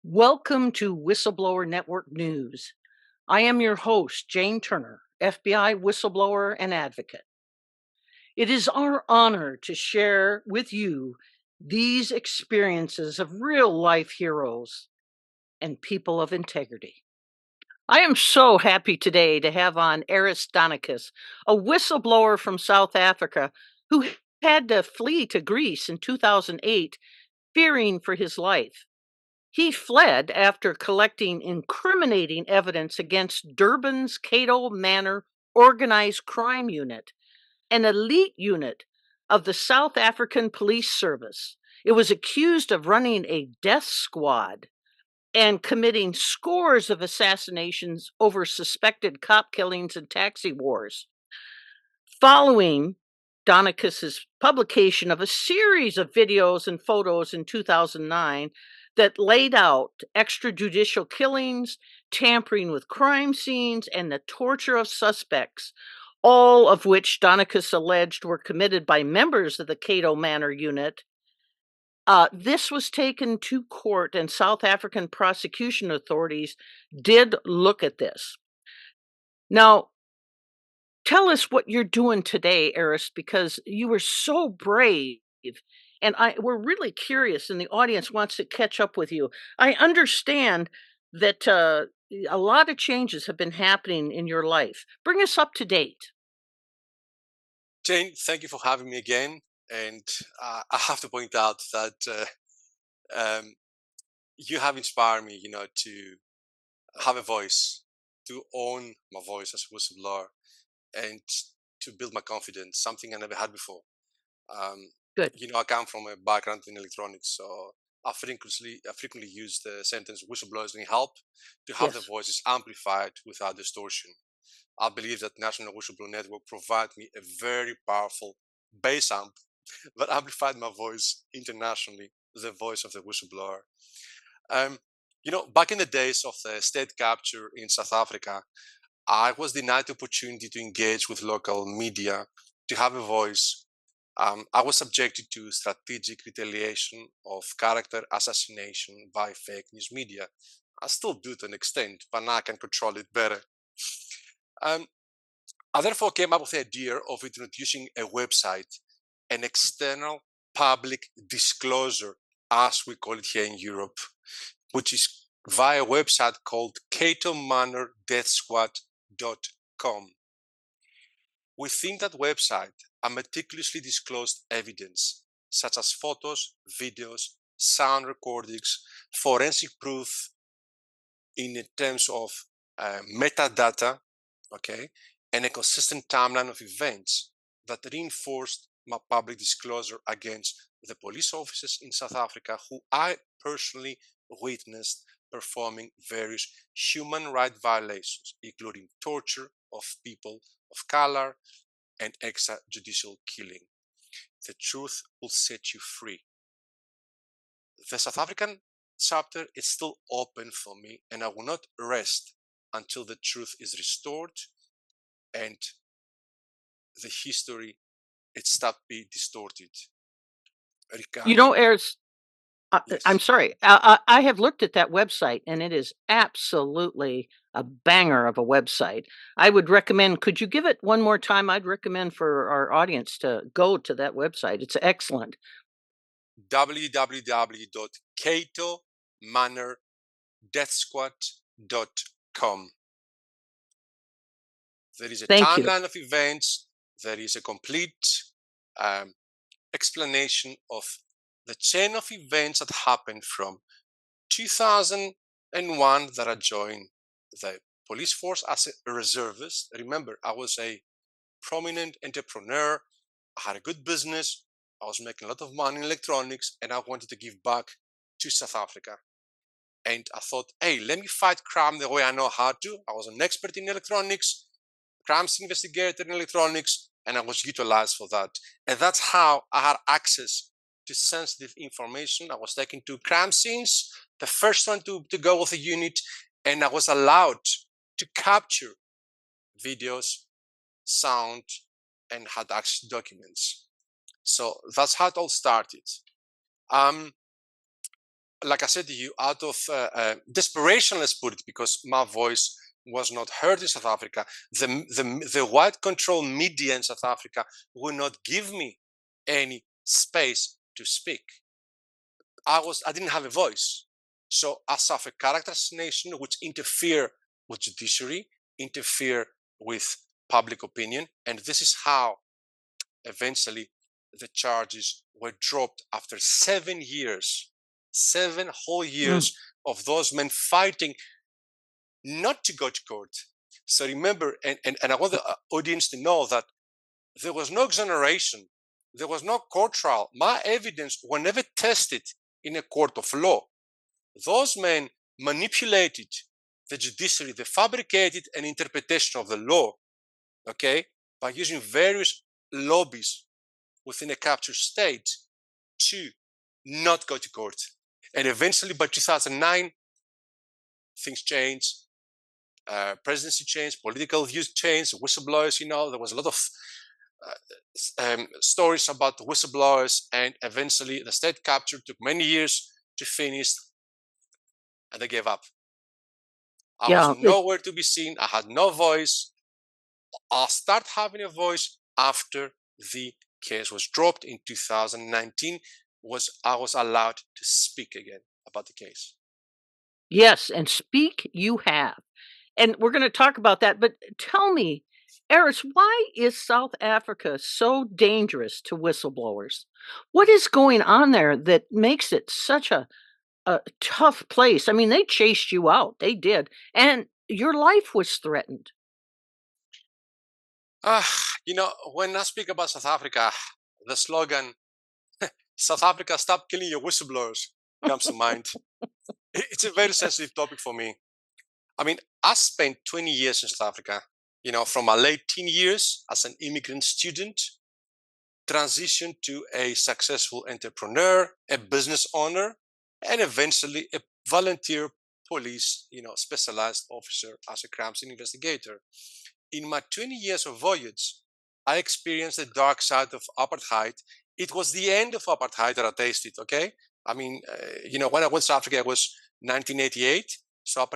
Welcome to Whistleblower Network News. I am your host, Jane Turner, FBI whistleblower and advocate. It is our honor to share with you these experiences of real life heroes and people of integrity. I am so happy today to have on Aris Danikas, a whistleblower from South Africa who had to flee to Greece in 2008, fearing for his life. He fled after collecting incriminating evidence against Durban's Cato Manor Organized Crime Unit, an elite unit of the South African Police Service. It was accused of running a death squad and committing scores of assassinations over suspected cop killings and taxi wars. Following Donicus's publication of a series of videos and photos in 2009 that laid out extrajudicial killings, tampering with crime scenes, and the torture of suspects, all of which Donicus alleged were committed by members of the Cato Manor unit. This was taken to court, and South African prosecution authorities did look at this. Now, tell us what you're doing today, Eris, because you were so brave. And we're really curious, and the audience wants to catch up with you. I understand that a lot of changes have been happening in your life. Bring us up to date. Jane, thank you for having me again. And I have to point out that you have inspired me, to have a voice, to own my voice as a whistleblower, and to build my confidence, something I never had before. Um, Good. I come from a background in electronics, so I frequently use the sentence whistleblowers need help to have their Yes. voices amplified without distortion. I believe that National Whistleblower Network provided me a very powerful bass amp that amplified my voice internationally, the voice of the whistleblower. Um, back in the days of the state capture in South Africa, I was denied the opportunity to engage with local media, to have a voice. I was subjected to strategic retaliation of character assassination by fake news media. I still do to an extent, but now I can control it better. Um, I therefore came up with the idea of introducing a website, an external public disclosure, as we call it here in Europe, which is via a website called catomanordeathsquad.com. Within that website are meticulously disclosed evidence, such as photos, videos, sound recordings, forensic proof in terms of metadata, okay, and a consistent timeline of events that reinforced my public disclosure against the police officers in South Africa who I personally witnessed performing various human rights violations, including torture of people of color and extrajudicial killing. The truth will set you free. The South African chapter is still open for me, and I will not rest until the truth is restored and the history it stopped being distorted. You know, Regarding Eris, I'm yes, sorry. I have looked at that website, and it is absolutely a banger of a website. I would recommend, could you give it one more time? I'd recommend for our audience to go to that website. It's excellent. www.catomanordeathsquad.com. There is a Thank you. timeline of events. There is a complete um, explanation of the chain of events that happened from 2001 that I joined the police force as a reservist. Remember, I was a prominent entrepreneur. I had a good business. I was making a lot of money in electronics, and I wanted to give back to South Africa. And I thought, hey, let me fight crime the way I know how to. I was an expert in electronics, crimes investigator in electronics, and I was utilized for that. And that's how I had access to sensitive information. I was taken to crime scenes, the first one to go with the unit, and I was allowed to capture videos, sound, and had access to documents. So that's how it all started. Um, like I said to you, out of desperation, let's put it, because my voice was not heard in South Africa. The white controlled media in South Africa would not give me any space to speak. I didn't have a voice. So I suffered character assassination, which interfere with judiciary, interfere with public opinion, and this is how eventually the charges were dropped after 7 years, 7 whole years of those men fighting not to go to court. So remember, and I want the audience to know that there was no exoneration, there was no court trial. My evidence was never tested in a court of law. Those men manipulated the judiciary, they fabricated an interpretation of the law, okay, by using various lobbies within a captured state to not go to court. And eventually by 2009, things changed. Presidency changed, political views changed, whistleblowers, there was a lot of stories about whistleblowers, and eventually the state capture took many years to finish, and they gave up. I was Yeah, nowhere to be seen. I had no voice. I'll start having a voice after the case was dropped in 2019. I was allowed to speak again about the case. yes, and speak you have. And we're gonna talk about that, but tell me, Aris, why is South Africa so dangerous to whistleblowers? What is going on there that makes it such a tough place? I mean, they chased you out, they did, and your life was threatened. When I speak about South Africa, the slogan, South Africa, stop killing your whistleblowers, comes to mind. It's a very sensitive topic for me. I mean, I spent 20 years in South Africa, from my late teen years as an immigrant student, transitioned to a successful entrepreneur, a business owner, and eventually a volunteer police, specialized officer as a crime scene investigator. In my 20 years of voyage, I experienced the dark side of apartheid. It was the end of apartheid that I tasted, okay? I mean, when I went to Africa, it was 1988. So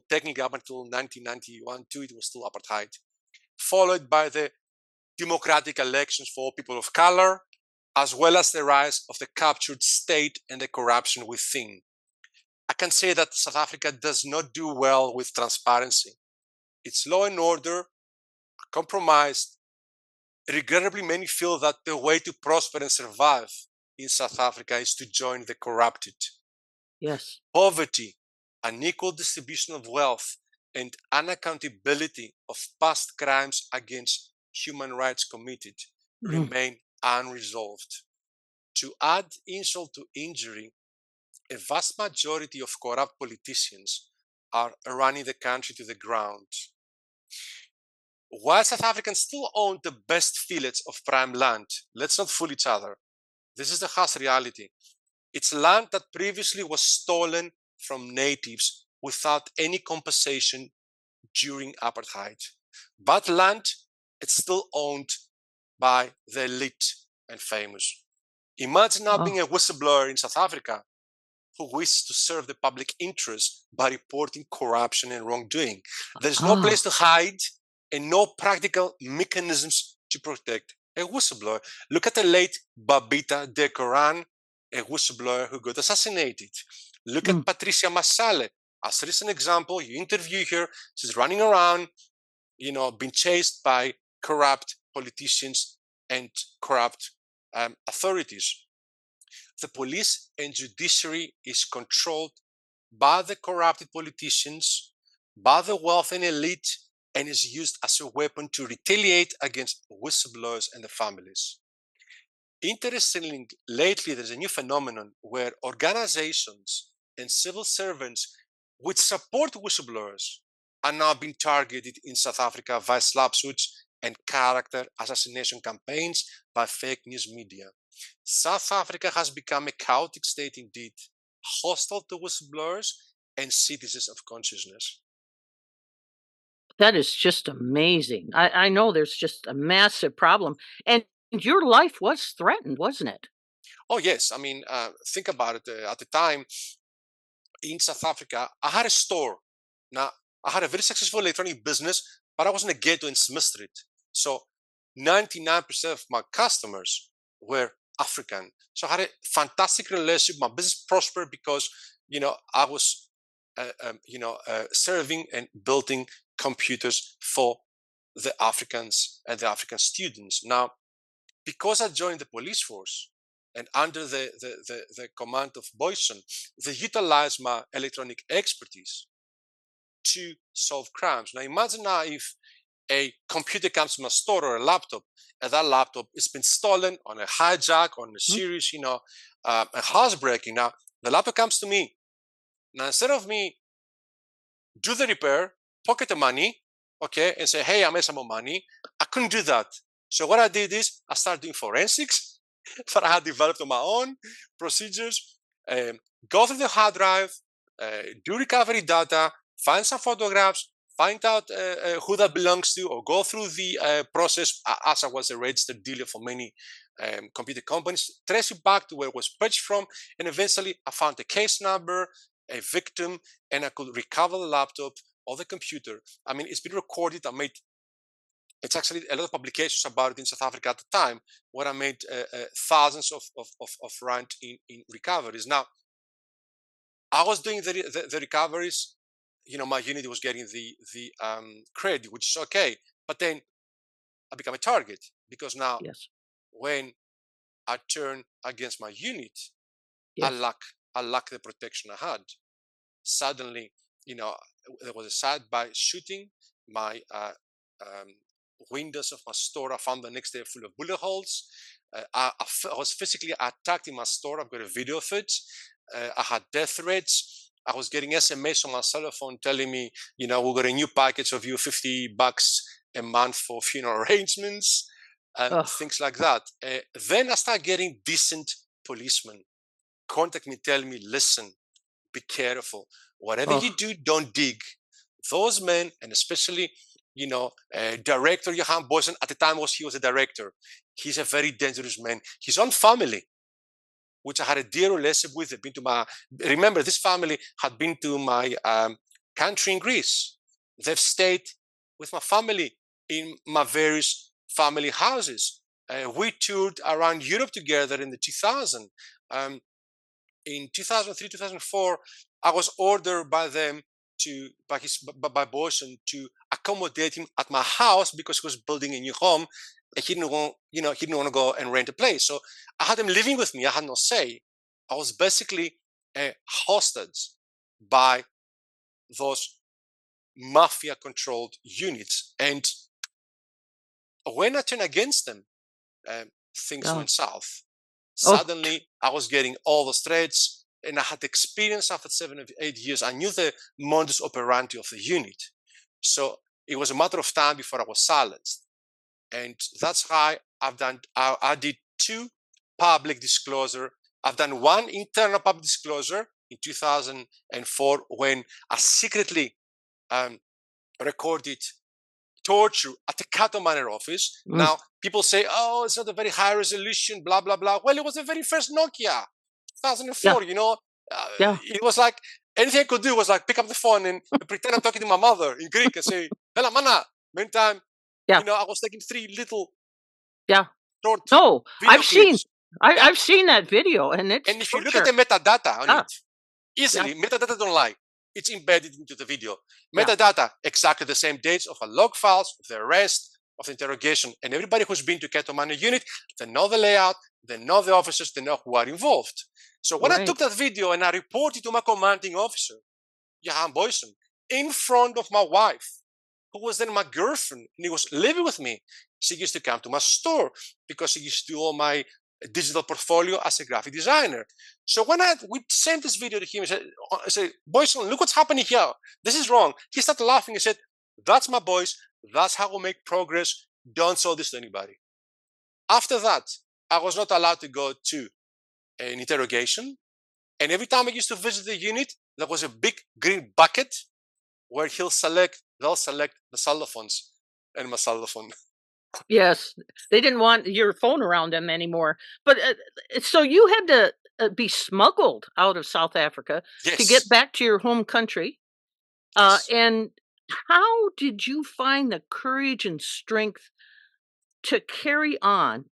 technically up until 1991, too, it was still apartheid. Followed by the democratic elections for people of color, as well as the rise of the captured state and the corruption within. I can say that South Africa does not do well with transparency. Its law and order compromised. Regrettably, many feel that the way to prosper and survive in South Africa is to join the corrupted. Yes. Poverty, unequal distribution of wealth, and unaccountability of past crimes against human rights committed remain unresolved. To add insult to injury, a vast majority of corrupt politicians are running the country to the ground. While South Africans still own the best fillets of prime land, let's not fool each other. This is the harsh reality. It's land that previously was stolen from natives without any compensation during apartheid. But land, it's still owned by the elite and famous. Imagine now being a whistleblower in South Africa who wishes to serve the public interest by reporting corruption and wrongdoing. There's no place to hide and no practical mechanisms to protect a whistleblower. Look at the late Babita Decoran, a whistleblower who got assassinated. Look at Patricia Masale. As a recent example, you interview her, she's running around, being chased by corrupt politicians and corrupt authorities. The police and judiciary is controlled by the corrupted politicians, by the wealthy and elite, and is used as a weapon to retaliate against whistleblowers and their families. Interestingly, lately there's a new phenomenon where organizations and civil servants which support whistleblowers are now being targeted in South Africa via slap suits and character assassination campaigns by fake news media. South Africa has become a chaotic state indeed, hostile to whistleblowers and citizens of consciousness. That is just amazing. I know there's just a massive problem. And your life was threatened, wasn't it? Oh, yes. I mean, think about it. At the time, in South Africa, I had a store. Now, I had a very successful electronic business, but I was in a ghetto in Smith Street. So 99% of my customers were African. So I had a fantastic relationship. My business prospered because, I was, serving and building computers for the Africans and the African students. Now, because I joined the police force and under the command of Boyson, they utilized my electronic expertise to solve crimes. Now, imagine now if a computer comes to my store or a laptop, and that laptop has been stolen on a hijack, on a serious, a housebreaking. Now, the laptop comes to me. Now, instead of me do the repair, pocket the money, okay, and say, hey, I made some more money, I couldn't do that. So what I did is I started doing forensics that I had developed on my own procedures, go through the hard drive, do recovery data, find some photographs, find out who that belongs to, or go through the process as I was a registered dealer for many computer companies, trace it back to where it was purchased from, and eventually I found a case number, a victim, and I could recover the laptop or the computer. I mean, it's been recorded. It's actually a lot of publications about it in South Africa at the time, where I made thousands of rand in recoveries. Now, I was doing the recoveries. My unit was getting the credit, which is okay. But then I become a target because now, Yes. when I turn against my unit, Yes. I lack the protection I had. Suddenly, there was a side-by shooting. My windows of my store, I found the next day full of bullet holes. I was physically attacked in my store. I've got a video of it. I had death threats. I was getting SMS on my cell phone telling me, we got a new package of you, $50 a month for funeral arrangements, and things like that. Then I start getting decent policemen contact me, tell me, listen, be careful. Whatever you do, don't dig. Those men, and especially, director Johan Boysen, at the time he was a director. He's a very dangerous man. His own family, which I had a dear relationship with, remember, this family had been to my country in Greece. They've stayed with my family in my various family houses. We toured around Europe together in the 2000. In 2003, 2004, I was ordered by them by Boysen to accommodate him at my house because he was building a new home. And he didn't want to go and rent a place. So I had him living with me. I had no say. I was basically hosted by those mafia-controlled units. And when I turned against them, things went south. Suddenly, I was getting all those threats, and I had experience after 7 or 8 years. I knew the modus operandi of the unit. So it was a matter of time before I was silenced. And that's how I did 2 public disclosure. I've done 1 internal public disclosure in 2004 when I secretly recorded torture at the cattle miner office. Now, people say, oh, it's not a very high resolution, blah, blah, blah. Well, it was the very first Nokia, 2004, It was like, anything I could do was like pick up the phone and pretend I'm talking to my mother in Greek and say, Hela mana. Meantime, I was taking 3 little short video clips. I've seen that video, and it's if you look at the metadata on it, easily, metadata don't lie. It's embedded into the video. Metadata, exactly the same dates of a log files, the arrest, of the interrogation. And everybody who's been to cattle miner unit, they know the layout, they know the officers, they know who are involved. So when I took that video and I reported to my commanding officer, Johan Boysen, in front of my wife, who was then my girlfriend, and he was living with me. She used to come to my store because she used to do all my digital portfolio as a graphic designer. So when we sent this video to him, I said, Boysen, look what's happening here. This is wrong. He started laughing and said, that's my boys. That's how we make progress. Don't show this to anybody. After that, I was not allowed to go to an interrogation. And every time I used to visit the unit, there was a big green bucket where they'll select the cell phones and my cell phone. Yes, they didn't want your phone around them anymore. But so you had to be smuggled out of South Africa to get Yes. back to your home country. Yes. And how did you find the courage and strength to carry on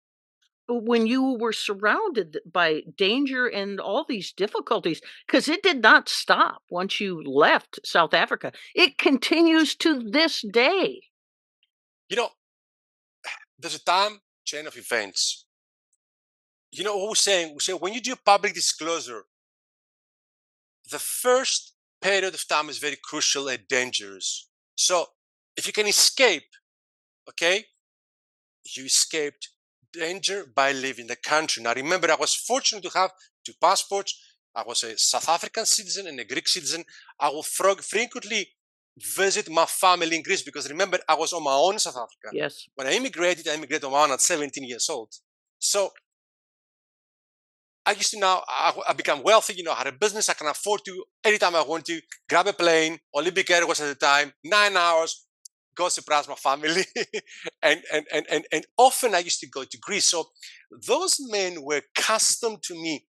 when you were surrounded by danger and all these difficulties? Because it did not stop once you left South Africa. It continues to this day. You know, there's a time chain of events. You know what we're saying? We say when you do public disclosure, the first period of time is very crucial and dangerous. So if you can escape, okay, you escaped danger by leaving the country. Now remember, I was fortunate to have two passports. I was a South African citizen and a Greek citizen. I will frequently visit my family in Greece because remember, I was on my own in South Africa. Yes. When I immigrated on my own at 17 years old. So I used to now, I become wealthy, you know, I had a business, I can afford to, anytime I want to, grab a plane, Olympic Airways at the time, 9 hours, go surprise my family. and often I used to go to Greece. So those men were accustomed to me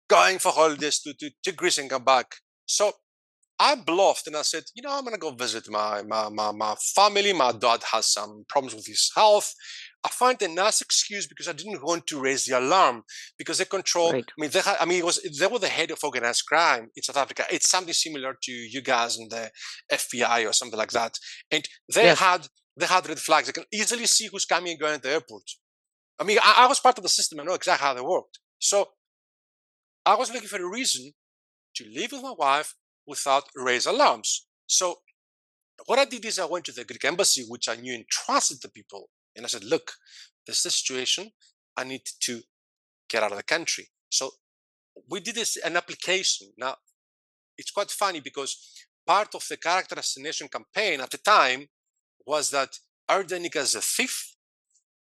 going for holidays to Greece and come back. So I bluffed and I said, you know, I'm going to go visit my family. My dad has some problems with his health. I find a nice excuse because I didn't want to raise the alarm because they control. Right. I mean, they were the head of organized crime in South Africa. It's something similar to you guys in the FBI or something like that. And Yes. they had red flags. They can easily see who's coming and going at the airport. I mean, I was part of the system. I know exactly how they worked. So I was looking for a reason to live with my wife without raise alarms. So what I did is I went to the Greek embassy, which I knew and trusted the people. And I said, look, this is the situation. I need to get out of the country. So we did an application. Now, it's quite funny because part of the character assassination campaign at the time was that Aris Danikas is a thief.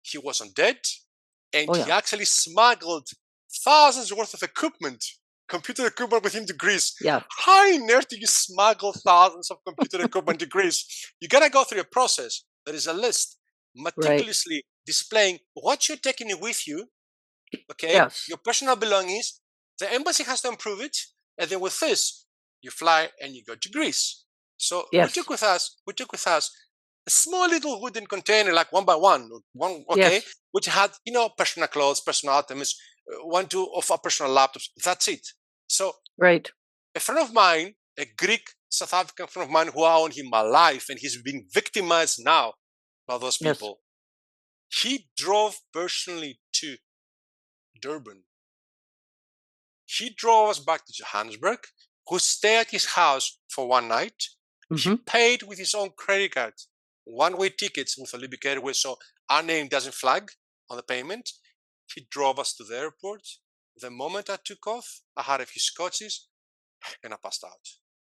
He wasn't dead. And Oh, he yeah. actually smuggled thousands worth of equipment, computer equipment with him to Greece. Yeah. How on earth do you smuggle thousands of computer equipment to Greece? You gotta go through a process. There is a list Right. meticulously displaying what you're taking with you, okay, Yes. your personal belongings. The embassy has to approve it, and then with this, you fly and you go to Greece. So Yes. we took with us a small little wooden container, like one by one, okay, Yes. which had, you know, personal clothes, personal items, one, two of our personal laptops. That's it. So Right. a friend of mine, a Greek South African friend of mine who I owe him my life, and he's being victimized now by those Yes. people. He drove personally to Durban. He drove us back to Johannesburg, who stayed at his house for one night. He Hmm. paid with his own credit card, one-way tickets with Olympic Airways, so our name doesn't flag on the payment. He drove us to the airport. The moment I took off, I had a few scotches and I passed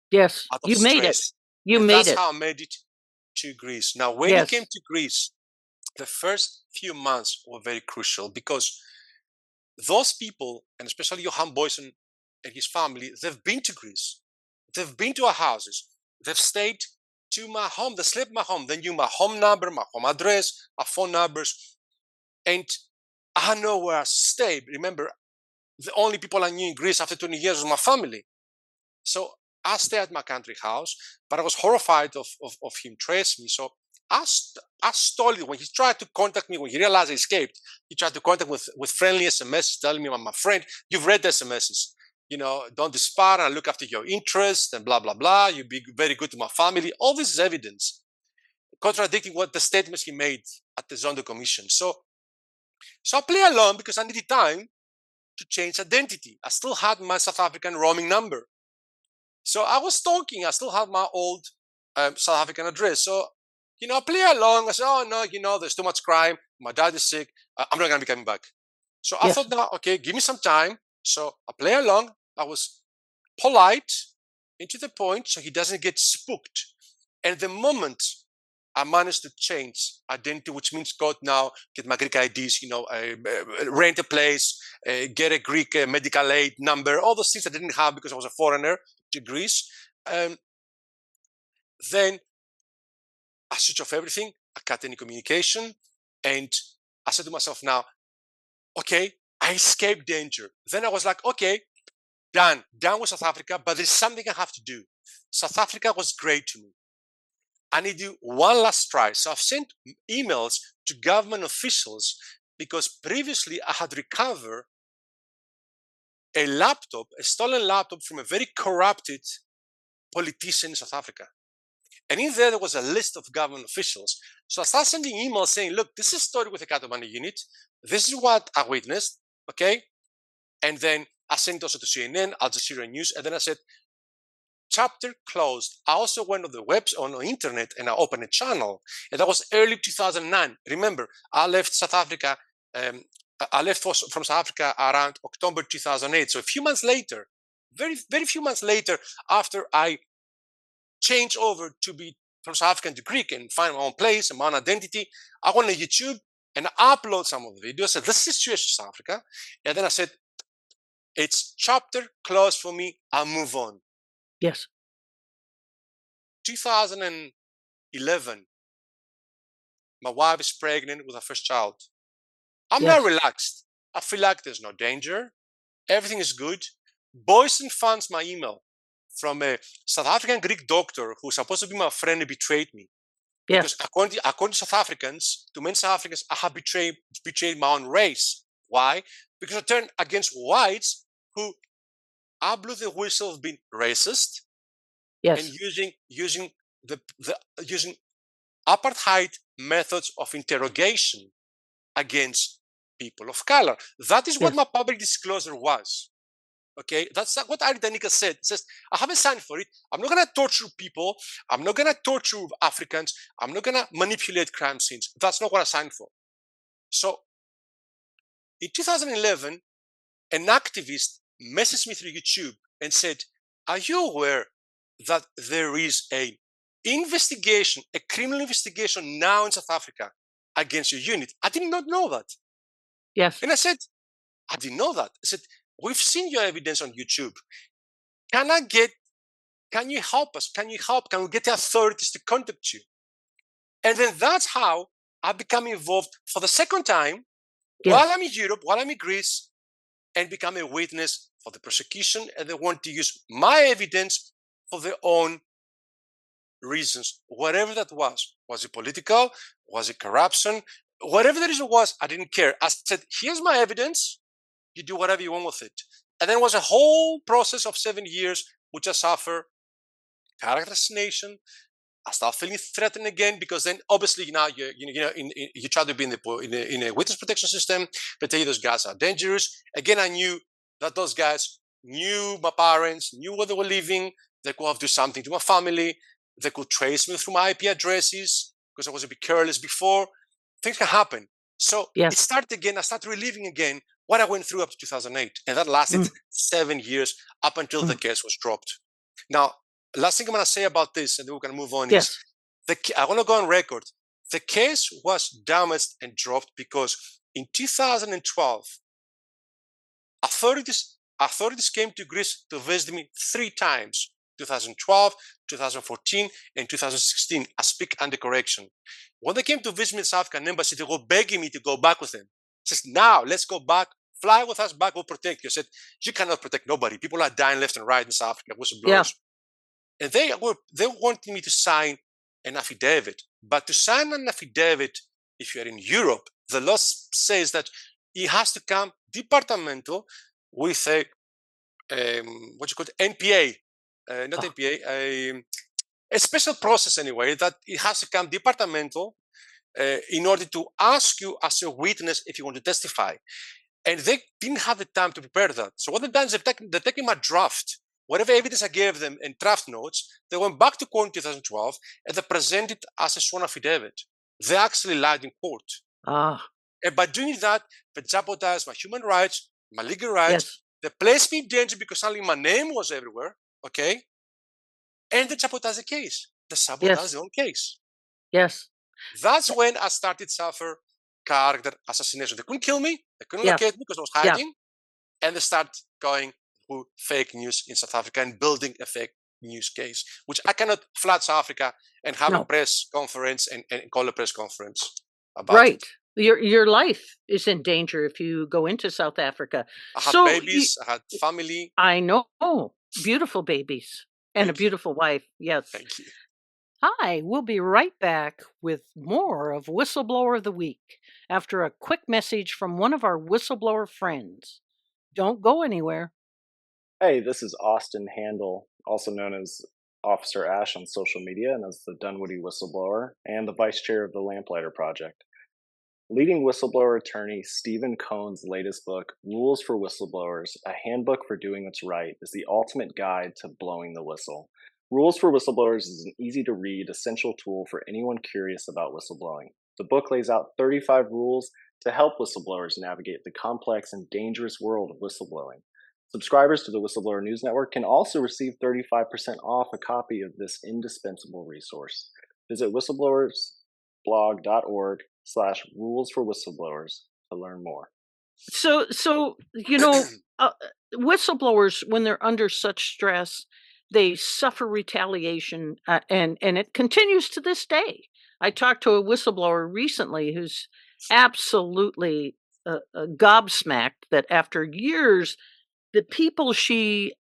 Yes. out of You made it. stress. You And made that's it. how I made it to Greece. Now, when he came Yes. to Greece, the first few months were very crucial because those people, and especially Johan Boysen and his family, they've been to Greece. They've been to our houses. They've stayed to my home. They slept in my home. They knew my home number, my home address, our phone numbers. And I know where I stay. Remember, the only people I knew in Greece after 20 years was my family. So I stayed at my country house, but I was horrified of him tracing me. So I stole it. When he tried to contact me, when he realized I escaped, he tried to contact me with friendly SMS telling me, my friend, you've read the SMSs. You know, don't despair and look after your interests and blah, blah, blah. You be very good to my family. All this is evidence contradicting what the statements he made at the Zondo Commission. So I play along because I needed time to change identity. I still had my South African roaming number. So I was talking. I still had my old South African address. So, you know, I play along. I said, oh, no, you know, there's too much crime. My dad is sick. I'm not going to be coming back. So I Yes. thought, now, okay, give me some time. So I play along. I was polite and to the point so he doesn't get spooked. And the moment I managed to change identity, which means go now, get my Greek IDs, you know, rent a place, get a Greek medical aid number, all those things I didn't have because I was a foreigner to Greece. Um, then I switch off everything. I cut any communication. And I said to myself now, okay, I escaped danger. Then I was like, okay, done with South Africa, but there's something I have to do. South Africa was great to me. I need to do one last try. So I've sent emails to government officials because previously I had recovered a stolen laptop from a very corrupted politician in South Africa. And in there was a list of government officials. So I started sending emails saying, look, this is a story with a Katamani unit. This is what I witnessed, okay? And then I sent it also to CNN, Al Jazeera News, and then I said, chapter closed. I also went on the on the internet and I opened a channel. And that was early 2009. Remember, I left South Africa. I left from South Africa around October 2008. So a few months later, very few months later, after I changed over to be from South African to Greek and find my own place and my own identity, I went on YouTube and I upload some of the videos. I said, this is the situation in South Africa. And then I said, it's chapter closed for me. I'll move on. Yes. 2011, my wife is pregnant with her first child. I'm Yes. not relaxed. I feel like there's no danger. Everything is good. Boyson finds my email from a South African Greek doctor who's supposed to be my friend and betrayed me. Yes. Because according to South Africans, to many South Africans, I have betrayed my own race. Why? Because I turned against whites who I blew the whistle of being racist. Yes. And using apartheid methods of interrogation against people of color. That is what Yes. my public disclosure was. Okay, that's what Aris Danikas said. It says, I haven't signed for it. I'm not going to torture people. I'm not going to torture Africans. I'm not going to manipulate crime scenes. That's not what I signed for. So in 2011, an activist messaged me through YouTube and said, are you aware that there is a investigation, a criminal investigation now in South Africa against your unit? I did not know that. Yes. And I said, I didn't know that. I said, we've seen your evidence on YouTube. Can you help us? Can we get the authorities to contact you? And then that's how I become involved for the second time while I'm in Europe, while I'm in Greece, and become a witness for the prosecution. And they want to use my evidence for their own reasons, whatever that was. Was it political? Was it corruption? Whatever the reason was, I didn't care. I said, here's my evidence. You do whatever you want with it. And then it was a whole process of 7 years, which I suffer character assassination. I start feeling threatened again because then obviously now you try to be in a witness protection system. They tell you those guys are dangerous. Again, I knew that those guys knew my parents, knew where they were living. They could have do something to my family. They could trace me through my IP addresses because I was a bit careless before. Things can happen. So it started again. I started reliving again what I went through up to 2008. And that lasted 7 years up until the case was dropped. Now, last thing I'm going to say about this, and then we're going to move on, is I want to go on record. The case was damaged and dropped because in 2012, authorities came to Greece to visit me 3 times, 2012, 2014, and 2016. I speak under correction. When they came to visit me in South African embassy, they were begging me to go back with them. Says, now, let's go back. Fly with us back. We'll protect you. I said, you cannot protect nobody. People are dying left and right in South Africa, whistleblowers. And they wanted me to sign an affidavit. But to sign an affidavit, if you're in Europe, the law says that it has to come departmental with a what you call NPA, not NPA, a special process anyway, that it has to come departmental in order to ask you as a witness if you want to testify. And they didn't have the time to prepare that. So what they've done is they're taking my draft, whatever evidence I gave them in draft notes, they went back to court in 2012 and they presented as a sworn affidavit. They actually lied in court. And by doing that, they jeopardized my human rights, my legal rights. They placed me in danger because suddenly my name was everywhere, okay? And they jeopardized the case. They sabotaged their own case. That's when I started to suffer character assassination. They couldn't kill me. They couldn't locate me because I was hiding. And they start going through fake news in South Africa and building a fake news case, which I cannot fly to South Africa and have a press conference and call a press conference about it. Your life is in danger if you go into South Africa. I had So you, babies, I had family. I know, beautiful babies and a Thank you. beautiful wife. Yes. Thank you. Hi, we'll be right back with more of Whistleblower of the Week after a quick message from one of our whistleblower friends. Don't go anywhere. Hey, this is Austin Handel, also known as Officer Ash on social media and as the Dunwoody Whistleblower, and the Vice Chair of the Lamplighter Project. Leading whistleblower attorney Stephen Cohn's latest book, Rules for Whistleblowers, A Handbook for Doing What's Right, is the ultimate guide to blowing the whistle. Rules for Whistleblowers is an easy to read, essential tool for anyone curious about whistleblowing. The book lays out 35 rules to help whistleblowers navigate the complex and dangerous world of whistleblowing. Subscribers to the Whistleblower News Network can also receive 35% off a copy of this indispensable resource. Visit whistleblowersblog.org/rules for whistleblowers to learn more. So whistleblowers, when they're under such stress, they suffer retaliation, and it continues to this day. I talked to a whistleblower recently who's absolutely gobsmacked that after years, the people she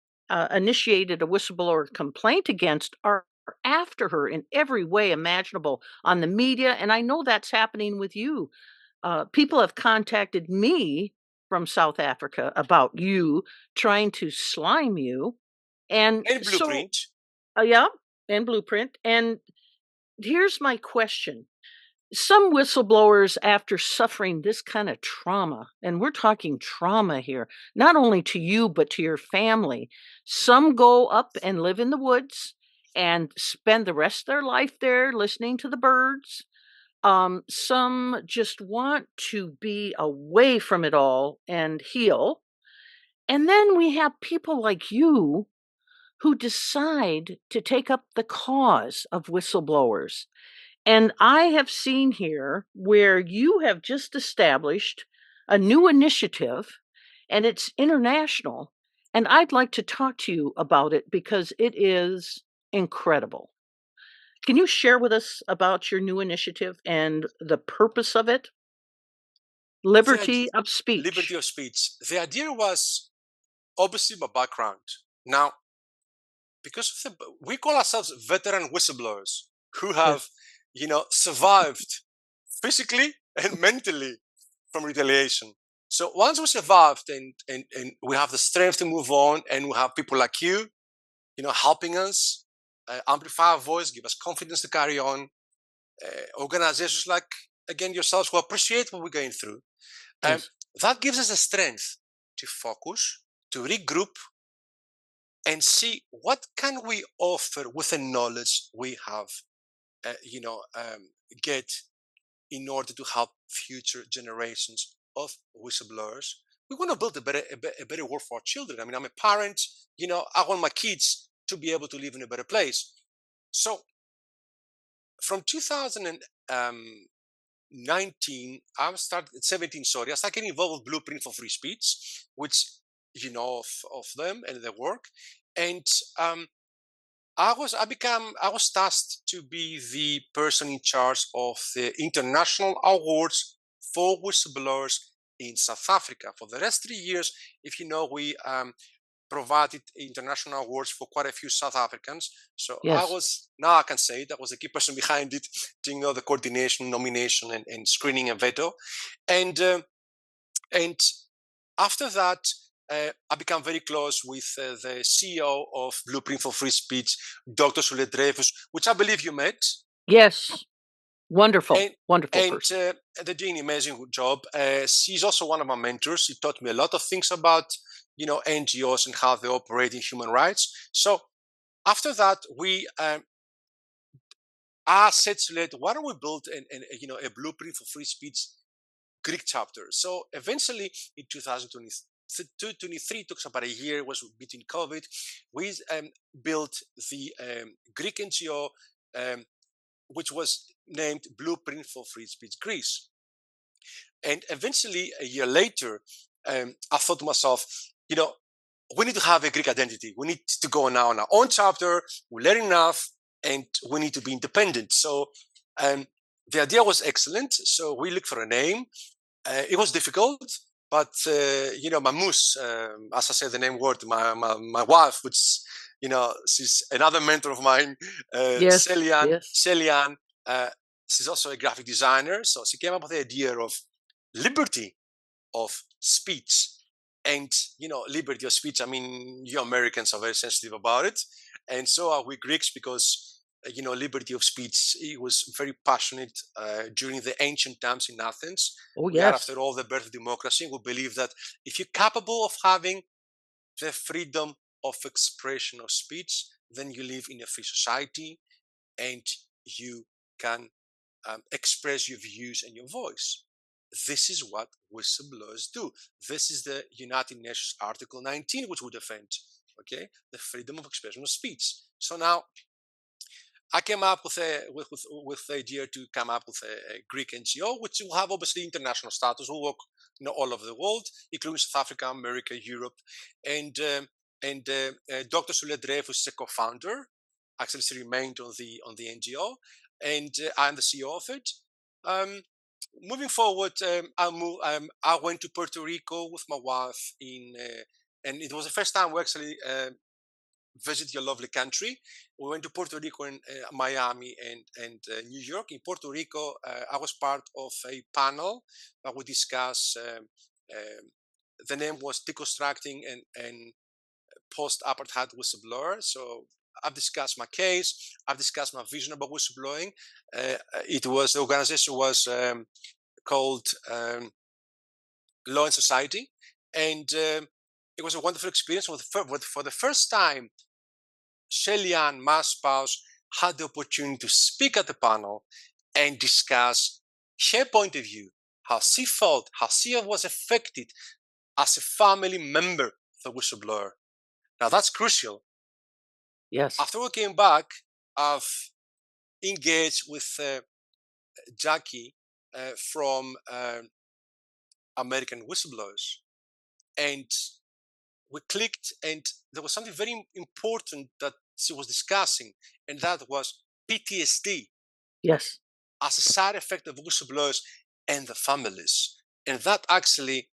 initiated a whistleblower complaint against are after her in every way imaginable on the media, and I know that's happening with you. People have contacted me from South Africa about you, trying to slime you. And And so, Blueprint. yeah, and Blueprint. And here's my question. Some whistleblowers, after suffering this kind of trauma, and we're talking trauma here, not only to you, but to your family, some go up and live in the woods and spend the rest of their life there listening to the birds. Some just want to be away from it all and heal. And then we have people like you who decide to take up the cause of whistleblowers. And I have seen here where you have just established a new initiative and it's international. And I'd like to talk to you about it because it is incredible. Can you share with us about your new initiative and the purpose of it? The Liberty of liberty speech. of speech. The idea was obviously my background. Now, because of we call ourselves veteran whistleblowers who have, Yes. survived physically and mentally from retaliation. So once we survived and we have the strength to move on, and we have people like you, helping us amplify our voice, give us confidence to carry on. Organizations like, again, yourselves, who appreciate what we're going through. Um, Yes. that gives us the strength to focus, to regroup, and see what can we offer with the knowledge we have, get in order to help future generations of whistleblowers. We want to build a better world for our children. I mean, I'm a parent, I want my kids to be able to live in a better place. So from 2019, I started 17. Sorry, I started getting involved with Blueprint for Free Speech, which you know of them and their work, and I was tasked to be the person in charge of the international awards for whistleblowers in South Africa. For the last 3 years, if you know, we provided international awards for quite a few South Africans. So Yes. now I can say that was the key person behind it, doing the coordination, nomination, and screening and veto. And and after that, I became very close with the CEO of Blueprint for Free Speech, Dr. Sule Dreyfus, which I believe you met. Yes. Wonderful. And Wonderful and person. they're doing an amazing job. She's also one of my mentors. She taught me a lot of things about NGOs and how they operate in human rights. So after that, I said to Led, why don't we build a Blueprint for Free Speech Greek chapter? So eventually, in 2023, took about a year. It was between COVID. We built the Greek NGO, um, which was named Blueprint for Free Speech Greece. And eventually, a year later, I thought to myself, we need to have a Greek identity. We need to go now on our own chapter. We're learning enough, and we need to be independent. So The idea was excellent, so we looked for a name. It was difficult, but my moose, as I said the name word, my wife, which she's another mentor of mine, Yes, yes. Celian. She's also a graphic designer, so she came up with the idea of liberty of speech. And liberty of speech, I mean, you Americans are very sensitive about it, and so are we Greeks, because liberty of speech, it was very passionate during the ancient times in Athens. Oh, We are, yes. after all, the birth of democracy. We believe that if you're capable of having the freedom of expression of speech, then you live in a free society, and you can express your views and your voice. This is what whistleblowers do. This is the United Nations Article 19, which we defend, okay? The freedom of expression of speech. So now, I came up with the idea to come up with a Greek NGO, which will have obviously international status. We'll work all over the world, including South Africa, America, Europe, and Dr. Sule Dreyfus is a co-founder. Actually, she remained on the NGO, and I'm the CEO of it. Moving forward, I went to Puerto Rico with my wife and it was the first time we actually visit your lovely country. We went to Puerto Rico and Miami and New York. In Puerto Rico, I was part of a panel that we discussed. The name was Deconstructing and Post-Apartheid Whistleblower. So I've discussed my case. I've discussed my vision about whistleblowing. The organization was called Law and Society, and it was a wonderful experience. For the first time, Shellyan, my spouse, had the opportunity to speak at the panel and discuss her point of view, how she felt, how she was affected as a family member of the whistleblower. Now that's crucial. Yes. After we came back, I've engaged with Jackie from American Whistleblowers, and we clicked, and there was something very important that she was discussing, and that was PTSD. Yes. As a side effect of whistleblowers and the families. And that actually,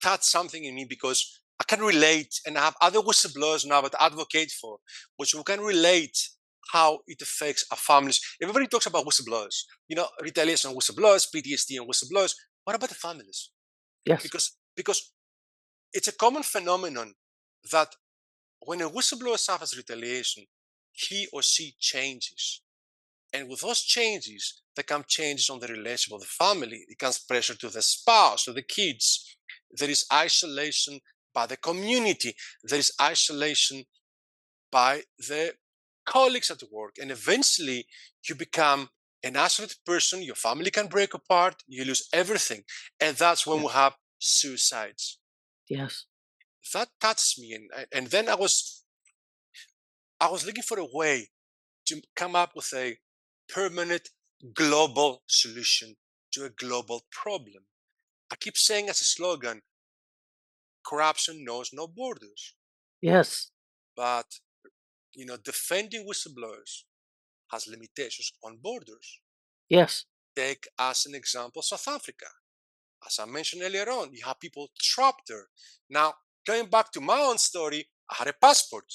touched something in me, because I can relate, and I have other whistleblowers now that I advocate for, which we can relate how it affects our families. Everybody talks about whistleblowers, retaliation on whistleblowers, PTSD on whistleblowers. What about the families? Yes. Because it's a common phenomenon that when a whistleblower suffers retaliation, he or she changes. And with those changes, there come changes on the relationship of the family. It comes pressure to the spouse, to the kids. There is isolation by the community. There is isolation by the colleagues at work. And eventually, you become an isolated person. Your family can break apart. You lose everything. And that's when we have suicides. Yes. That touched me. And then I was looking for a way to come up with a permanent global solution to a global problem. I keep saying as a slogan, corruption knows no borders. Yes. But, defending whistleblowers has limitations on borders. Yes. Take as an example South Africa. As I mentioned earlier on, you have people trapped there. Now, going back to my own story, I had a passport.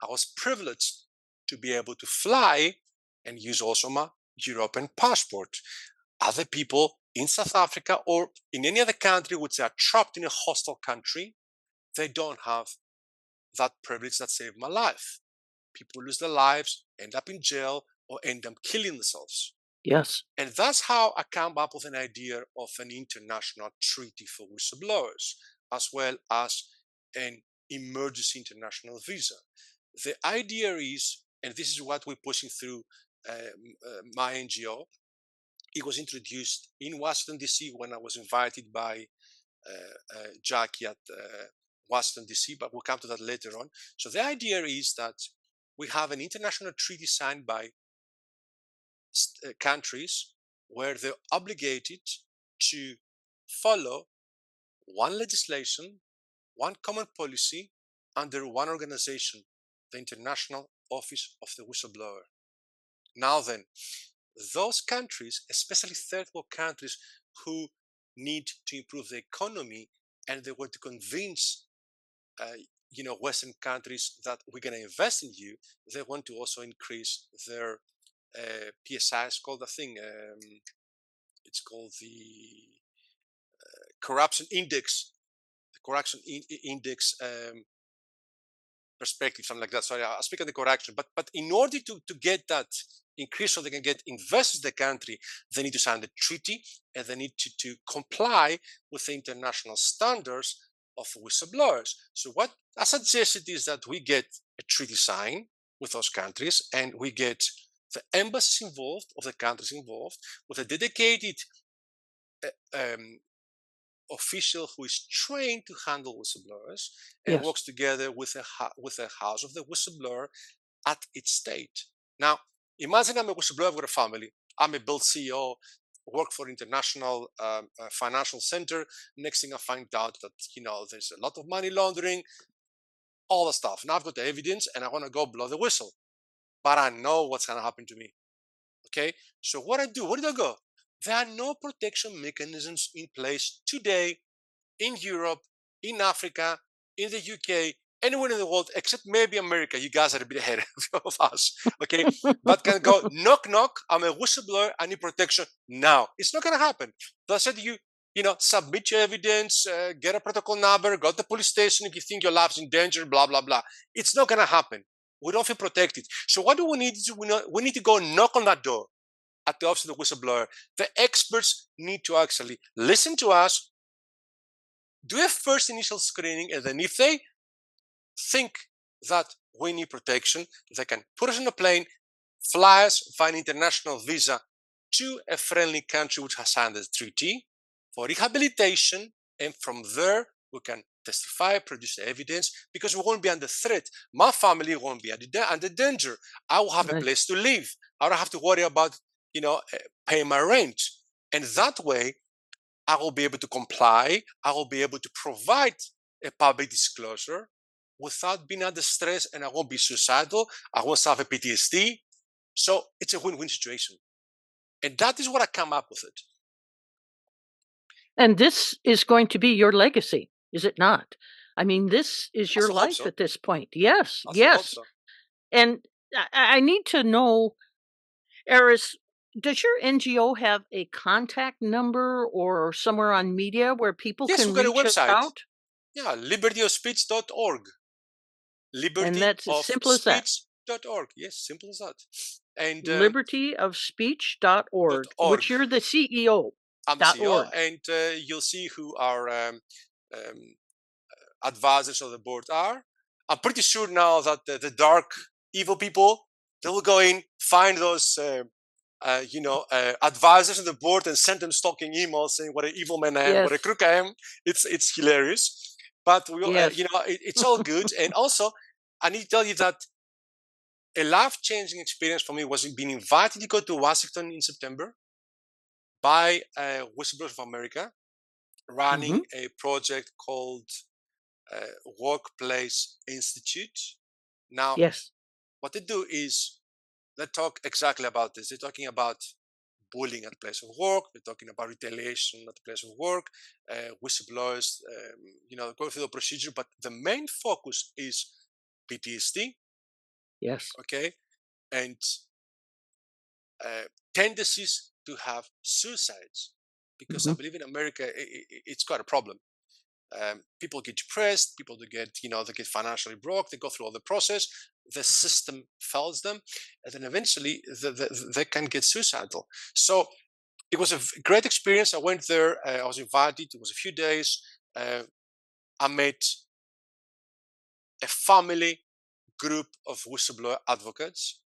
I was privileged to be able to fly and use also my European passport. Other people in South Africa or in any other country which are trapped in a hostile country, they don't have that privilege that saved my life. People lose their lives, end up in jail, or end up killing themselves. Yes. And that's how I came up with an idea of an international treaty for whistleblowers, as well as an emergency international visa. The idea is, and this is what we're pushing through my NGO, it was introduced in Washington, D.C. when I was invited by Jackie at Washington, D.C., but we'll come to that later on. So the idea is that we have an international treaty signed by countries where they're obligated to follow one legislation, one common policy under one organization, the International Office of the Whistleblower. Now then, those countries, especially third world countries who need to improve the economy, and they want to convince Western countries that we're going to invest in you, they want to also increase their PSI. It's called the thing. It's called the corruption index. The corruption index perspective, something like that. Sorry, I'll speak of the correction. But in order to get that increase, so they can get investors in the country, they need to sign the treaty and they need to comply with the international standards of whistleblowers. So what I suggested is that we get a treaty signed with those countries, and we get the embassies involved, of the countries involved, with a dedicated official who is trained to handle whistleblowers and Yes. works together with a house of the whistleblower at its state. Now, imagine I'm a whistleblower, I've got a family. I'm a build CEO, work for international financial center. Next thing I find out that, there's a lot of money laundering, all the stuff. Now I've got the evidence and I want to go blow the whistle. But I know what's going to happen to me. Okay? So what I do, where did I go? There are no protection mechanisms in place today in Europe, in Africa, in the UK, anywhere in the world, except maybe America. You guys are a bit ahead of us, okay? But can go, knock, knock, I'm a whistleblower, I need protection now. It's not going to happen. They said submit your evidence, get a protocol number, go to the police station if you think your life's in danger, blah, blah, blah. It's not going to happen. We don't feel protected. So what do we need to do? We need to go knock on that door at the office of the whistleblower. The experts need to actually listen to us, do a first initial screening, and then if they think that we need protection, they can put us on a plane, fly us via an international visa to a friendly country which has signed the treaty for rehabilitation, and from there we can testify, produce the evidence, because we won't be under threat. My family won't be under danger. I will have a place to live. I don't have to worry about paying my rent, and that way I will be able to comply. I will be able to provide a public disclosure without being under stress, and I won't be suicidal. I won't suffer PTSD. So it's a win-win situation. And that is what I come up with it. And this is going to be your legacy, is it not? I mean, this is your life so. At this point. Yes, I yes. so. And I need to know, Aris, does your NGO have a contact number or somewhere on media where people Yes, can we've got a reach website. out? Yeah, libertyofspeech.org. And that's as simple as that. Libertyofspeech.org. Yes, simple as that. And libertyofspeech.org, which you're the CEO. I'm the CEO, and you'll see who our advisors of the board are. I'm pretty sure now that the dark, evil people, they will go in, find those advisors of the board and send them stalking emails saying what an evil man I am, what a crook I am. It's hilarious, but we, it's all good. And also, I need to tell you that a life-changing experience for me was being invited to go to Washington in September by Whistleblowers of America, running a project called Workplace Institute. Now, what they do is they talk exactly about this. They're talking about bullying at the place of work. They're talking about retaliation at the place of work, whistleblowers, going through the procedure. But the main focus is PTSD. Yes. Okay. And tendencies to have suicides, because I believe in America, it's quite a problem. People get depressed, people they get financially broke, they go through all the process, the system fails them, and then eventually they can get suicidal. So it was a great experience. I went there, I was invited, it was a few days. I met a family group of whistleblower advocates.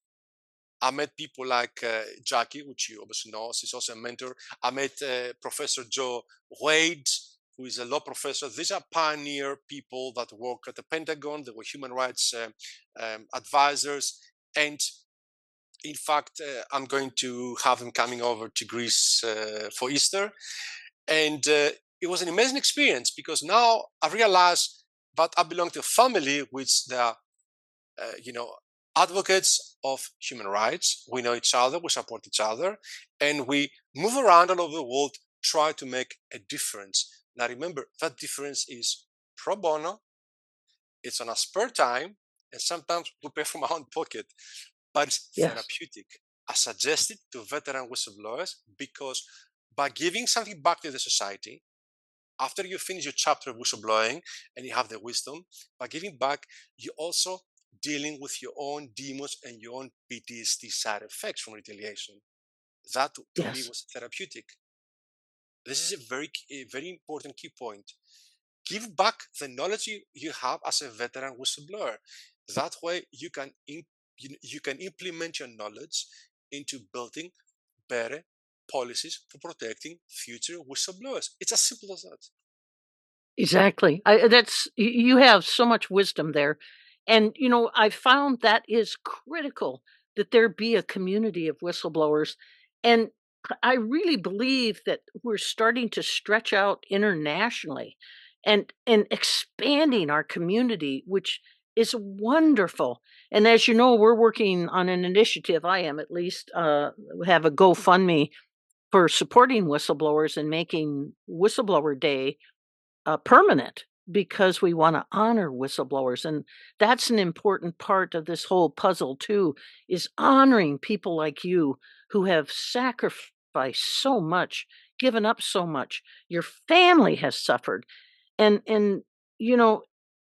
I met people like Jackie, which you obviously know, she's also a mentor. I met Professor Joe Wade, who is a law professor. These are pioneer people that work at the Pentagon. They were human rights advisors. And in fact, I'm going to have them coming over to Greece for Easter. And it was an amazing experience, because now I realized that I belong to a family which they are, advocates of human rights. We know each other, we support each other, and we move around all over the world, try to make a difference. Now remember, that difference is pro bono, it's on our spare time, and sometimes we pay from our own pocket, but it's Yes. therapeutic. I suggest it to veteran whistleblowers because by giving something back to the society, after you finish your chapter of whistleblowing and you have the wisdom, by giving back, you're also dealing with your own demons and your own PTSD side effects from retaliation. That to me Yes. was therapeutic. This is a very important key point. Give back the knowledge you have as a veteran whistleblower. That way you can implement your knowledge into building better policies for protecting future whistleblowers. It's as simple as that. Exactly. You have so much wisdom there. And, I found that is critical that there be a community of whistleblowers. And I really believe that we're starting to stretch out internationally and expanding our community, which is wonderful. And as you know, we're working on an initiative, I am at least, have a GoFundMe for supporting whistleblowers and making Whistleblower Day permanent because we want to honor whistleblowers, and that's an important part of this whole puzzle too, is honoring people like you who have sacrificed so much, given up so much. Your family has suffered, and you know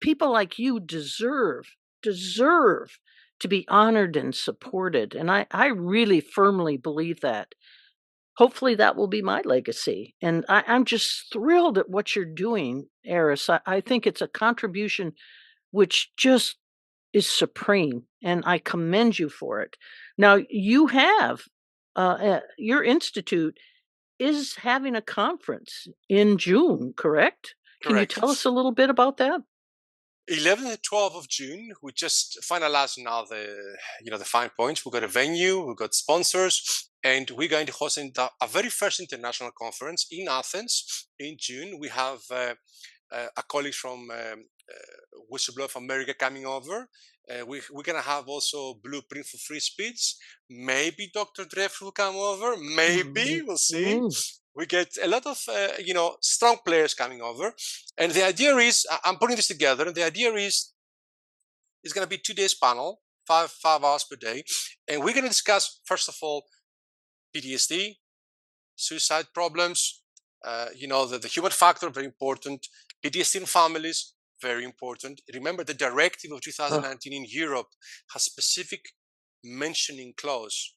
people like you deserve to be honored and supported, and I really firmly believe that. Hopefully, that will be my legacy, and I'm just thrilled at what you're doing, Aris. I think it's a contribution which just is supreme, and I commend you for it. Now, your institute is having a conference in June, correct? Can you Correct. tell us a little bit about that? 11th and 12th of June, we just finalized now the fine points. We got a venue, we got sponsors, and we're going to host a very first international conference in Athens in June. We have a colleague from Whistleblower of America coming over. We're going to have also Blueprint for Free Speech. Maybe Dr. Dreff will come over. Maybe, we'll see. Mm. We get a lot of, strong players coming over. And the idea is, I'm putting this together, and the idea is, it's going to be 2 days panel, five hours per day. And we're going to discuss, first of all, PTSD, suicide problems, the human factor, very important. PTSD in families, very important. Remember, the directive of Oh, 2019 in Europe has specific mentioning clause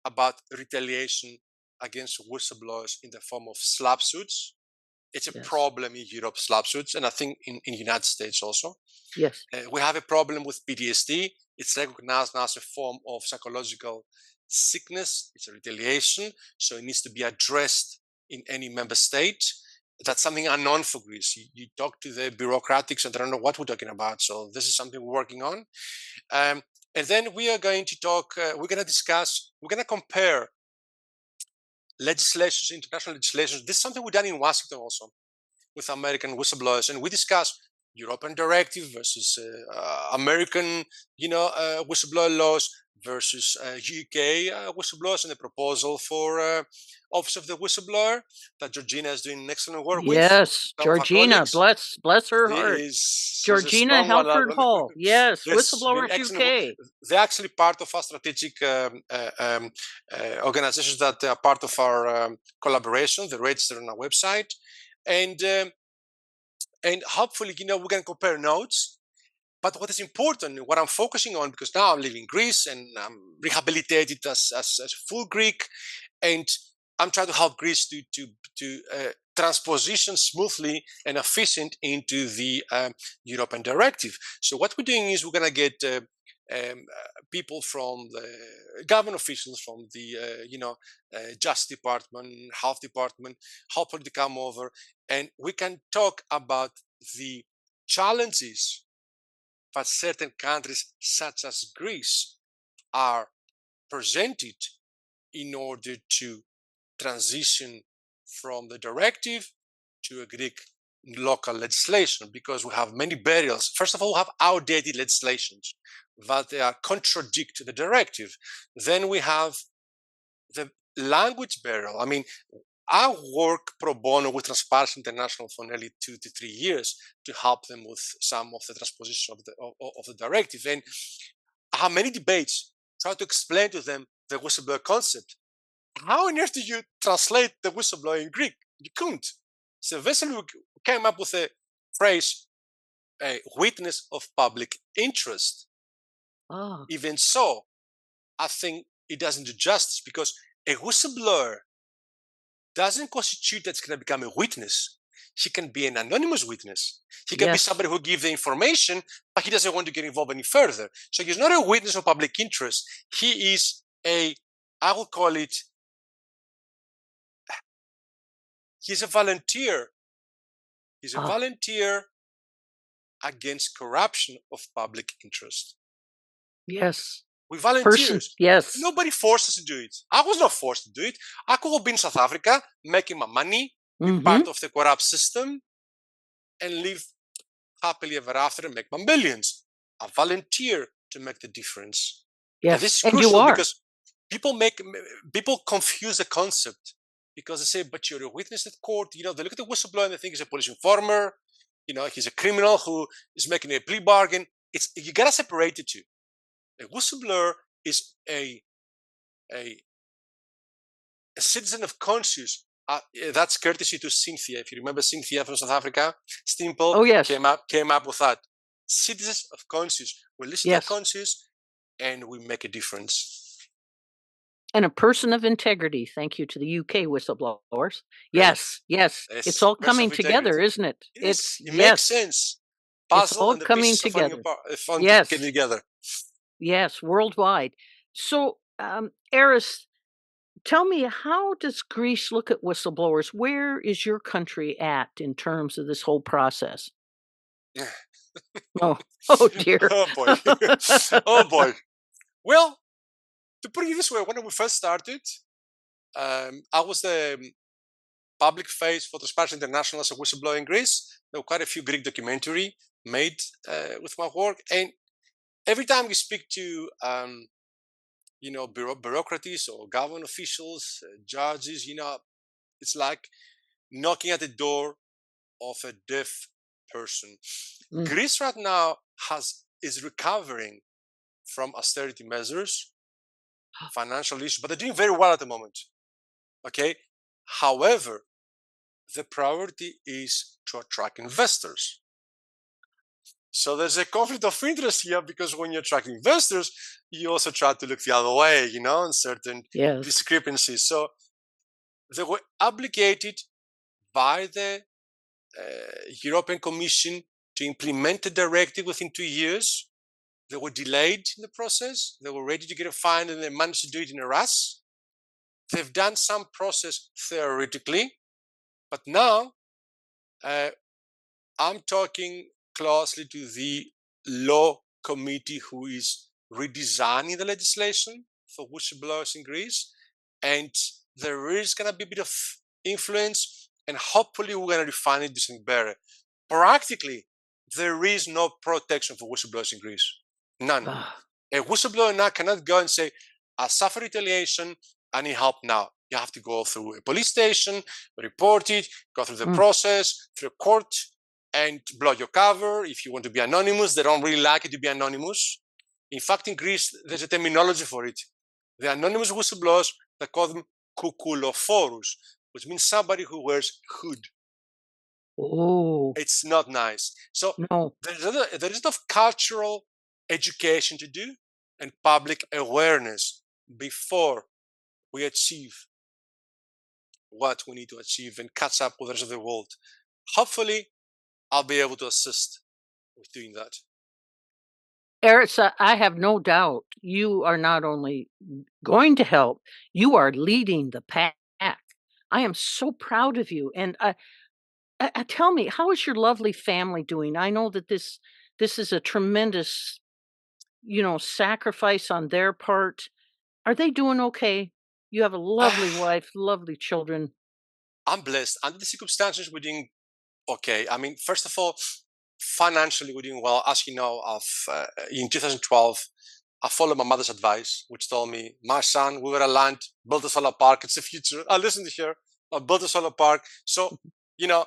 about retaliation against whistleblowers in the form of slap suits. It's a yes, problem in Europe, slap suits, and I think in the United States also. yes, We have a problem with PTSD. It's recognized now as a form of psychological sickness. It's a retaliation, so it needs to be addressed in any member state. That's something unknown for Greece. You talk to the bureaucratics and they don't know what we're talking about. So this is something we're working on. And then we are going to talk, we're going to discuss, we're going to compare legislations, international legislations. This is something we've done in Washington also with American whistleblowers, and we discuss European directive versus American, whistleblower laws versus UK whistleblowers, and the proposal for Office of the Whistleblower that Georgina is doing excellent work with yes. some of our Georgina, colleagues. bless her heart. She's a Georgina strong one. Helford Hall. Yes, Yes, doing Whistleblowers excellent work. UK. They're actually part of our strategic organizations that are part of our collaboration. They're registered on our website. And hopefully, we can compare notes. But what is important, what I'm focusing on, because now I'm living in Greece and I'm rehabilitated as full Greek, and I'm trying to help Greece to transposition smoothly and efficient into the European directive. So what we're doing is we're going to get people from the government officials, from the Justice Department, Health Department, hopefully to come over, and we can talk about the challenges that certain countries, such as Greece, are presented in order to transition from the directive to a Greek local legislation because we have many barriers. First of all, we have outdated legislations that they are contradict the directive. Then we have the language barrier. I mean, I work pro bono with Transparency International for nearly 2 to 3 years to help them with some of the transposition of the directive. And I have many debates trying to explain to them the whistleblower concept. How on earth do you translate the whistleblower in Greek? You couldn't. So eventually we came up with a phrase, a witness of public interest. Oh, Even so, I think it doesn't do justice because a whistleblower doesn't constitute that it's going to become a witness. He can be an anonymous witness. He can be yes. somebody who gives the information, but he doesn't want to get involved any further. So he's not a witness of public interest. He is I will call it, he's a volunteer. He's a Ah, volunteer against corruption of public interest. yes. We Person, volunteers. yes. Nobody forced us to do it. I was not forced to do it. I could have been in South Africa, making my money, be part of the corrupt system, and live happily ever after and make my millions. I volunteer to make the difference. And Yes. this is And you crucial are. because people confuse the concept because they say, but you're a witness at court. You know, they look at the whistleblower and they think he's a police informer. You know, he's a criminal who is making a plea bargain. You gotta separate the two. A whistleblower is a citizen of conscience. That's courtesy to Cynthia. If you remember Cynthia from South Africa, Stimple Oh, yes. came up with that. Citizens of conscience. We listen Yes. to our conscience and we make a difference. And a person of integrity. Thank you to the UK whistleblowers. Yes, yes. Yes, It's all person of coming together, integrity. isn't it? Yes, it makes yes. sense. It's Puzzle all and the coming pieces are falling together. apart, Yes. getting together. Yes, worldwide. So, Aris, tell me, how does Greece look at whistleblowers? Where is your country at in terms of this whole process? Oh, oh dear. Oh boy. Oh boy. Well, to put it this way, when we first started, I was the public face for Transparency International as a whistleblower in Greece. There were quite a few Greek documentary made with my work, and every time we speak to bureaucracies or government officials, judges, it's like knocking at the door of a deaf person. Greece right now is recovering from austerity measures, financial issues, but they're doing very well at the moment. Okay. However, the priority is to attract investors. So there's a conflict of interest here because when you attract investors, you also try to look the other way, and certain discrepancies. So they were obligated by the European Commission to implement the directive within 2 years. They were delayed in the process. They were ready to get a fine and they managed to do it in a rush. They've done some process theoretically, but now I'm talking closely to the law committee who is redesigning the legislation for whistleblowers in Greece. And there is going to be a bit of influence and hopefully we're going to refine it to something better. Practically, there is no protection for whistleblowers in Greece. None. A whistleblower now cannot go and say, I suffer retaliation, I need help now. You have to go through a police station, report it, go through the process, through a court, and blow your cover. If you want to be anonymous, they don't really like it to be anonymous. In fact, in Greece, there's a terminology for it. The anonymous whistleblowers, they call them koukulophorus, which means somebody who wears hood. Oh. It's not nice. So there is enough cultural education to do and public awareness before we achieve what we need to achieve and catch up with the rest of the world. Hopefully, I'll be able to assist with doing that. Aris, I have no doubt you are not only going to help, you are leading the pack. I am so proud of you. And tell me, how is your lovely family doing? I know that this is a tremendous, sacrifice on their part. Are they doing okay? You have a lovely wife, lovely children. I'm blessed. Under the circumstances, we're doing Okay, I mean, first of all, financially we're doing well. As you know, in 2012, I followed my mother's advice, which told me, my son, we were a land, build a solar park, it's the future. I listened to her, I built a solar park. So, you know,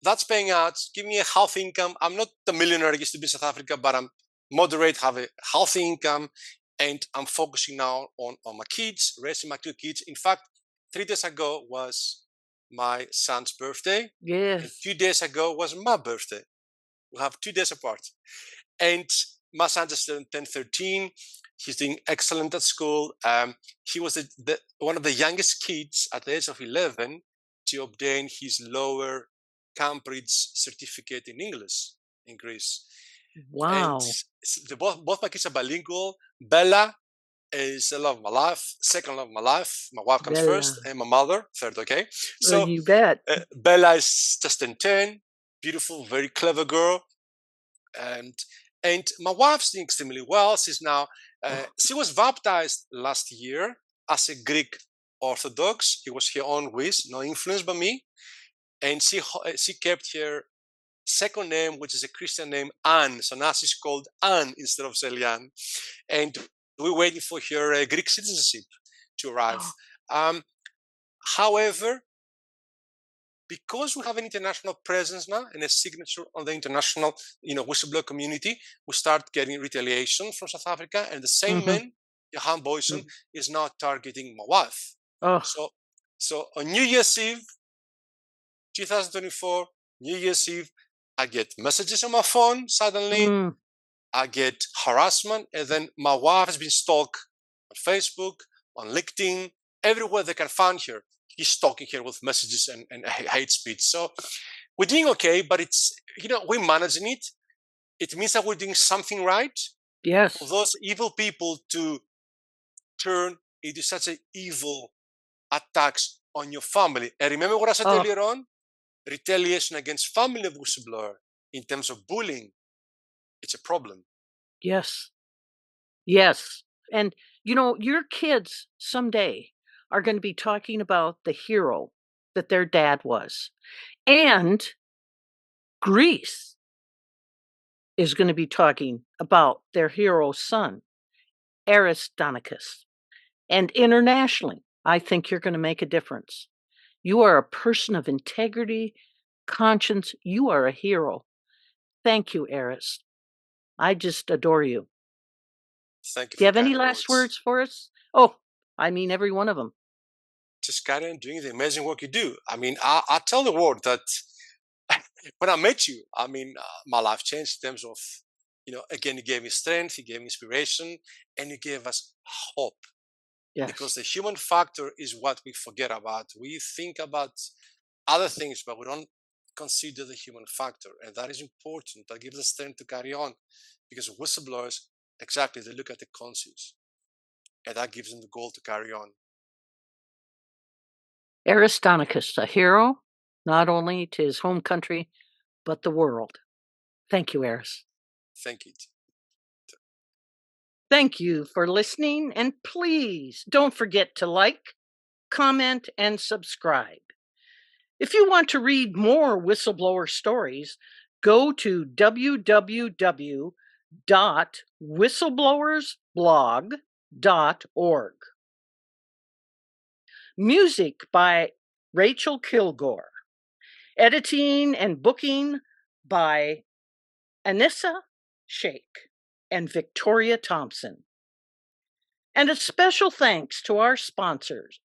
that's paying out, give me a healthy income. I'm not the millionaire I used to be in South Africa, but I'm moderate, have a healthy income, and I'm focusing now on my kids, raising my two kids. In fact, 3 days ago was my son's birthday, and Yes. 2 days ago was my birthday. We have 2 days apart. And my son just turned 13. He's doing excellent at school. He was one of the youngest kids at the age of 11 to obtain his lower Cambridge certificate in English in Greece. And Wow. both my kids are bilingual. Bella is the love of my life, second love of my life. My wife comes Bella. first, and my mother third. Okay, Oh, so you bet. Bella is just turned 10, beautiful, very clever girl, and my wife's doing extremely well. She's now she was baptized last year as a Greek Orthodox. It was her own wish, no influence by me, and she kept her second name, which is a Christian name, Anne. So now she's called Anne instead of Celian. And we're waiting for her Greek citizenship to arrive. However, because we have an international presence now and a signature on the international, whistleblower community, we start getting retaliation from South Africa. And the same man, Johan Boyson, is now targeting my wife. Oh, So on New Year's Eve, 2024, New Year's Eve, I get messages on my phone suddenly. I get harassment, and then my wife has been stalked on Facebook, on LinkedIn, everywhere they can find her. He's stalking her with messages and hate speech. So we're doing okay, but it's, we're managing it. It means that we're doing something right. yes. For those evil people to turn into such an evil attacks on your family. And remember what I said earlier on? Retaliation against family of whistleblower in terms of bullying, it's a problem. Yes. Yes. And, your kids someday are going to be talking about the hero that their dad was. And Greece is going to be talking about their hero's son, Aris Danikas. And internationally, I think you're going to make a difference. You are a person of integrity, conscience. You are a hero. Thank you, Aris. I just adore you. Thank you. Do you have any last words for us? Oh, I mean every one of them. Just carry on doing the amazing work you do. I mean, I tell the world that when I met you, I mean, my life changed in terms of, again, you gave me strength, you gave me inspiration, and you gave us hope. Yes. Because the human factor is what we forget about. We think about other things, but we don't consider the human factor. And that is important. That gives us strength to carry on. Because whistleblowers, exactly, they look at the conscience. And that gives them the goal to carry on. Aris Danikas, a hero, not only to his home country, but the world. Thank you, Aris. Thank you. Thank you for listening, and please don't forget to like, comment, and subscribe. If you want to read more whistleblower stories, go to www.whistleblowersblog.org. Music by Rachel Kilgore. Editing and booking by Anissa Sheikh and Victoria Thompson. And a special thanks to our sponsors,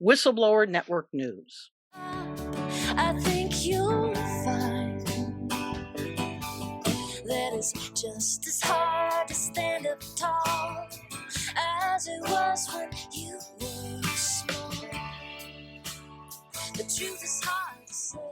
Whistleblower Network News. I think you'll find that it's just as hard to stand up tall as it was when you were small. The truth is hard to say.